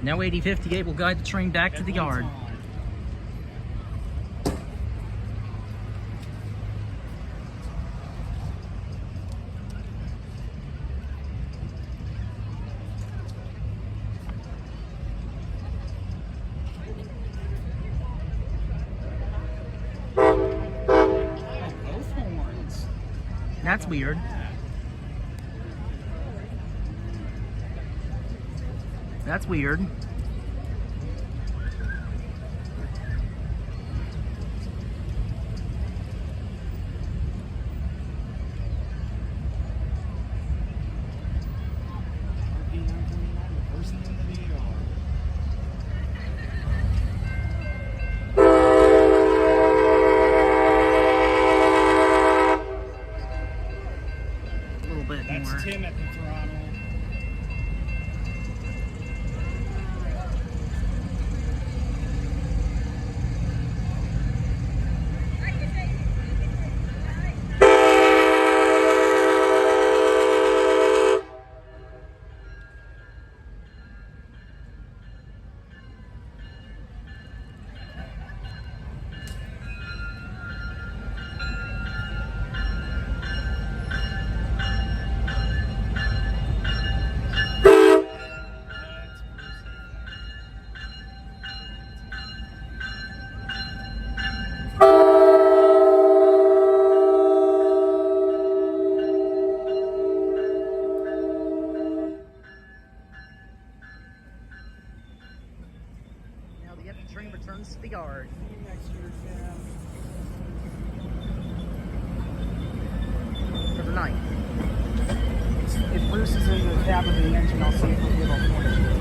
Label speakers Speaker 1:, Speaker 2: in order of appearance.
Speaker 1: Now 8058 will guide the train back to the yard.
Speaker 2: Both horns.
Speaker 1: That's weird. That's weird. A little bit
Speaker 2: That's
Speaker 1: more.
Speaker 2: Tim at the throttle.
Speaker 1: Now the empty train returns to the yard.
Speaker 2: Next year, Tim.
Speaker 1: For the night.
Speaker 2: If Bruce is in the cab of the engine, I'll see if he'll give a horn.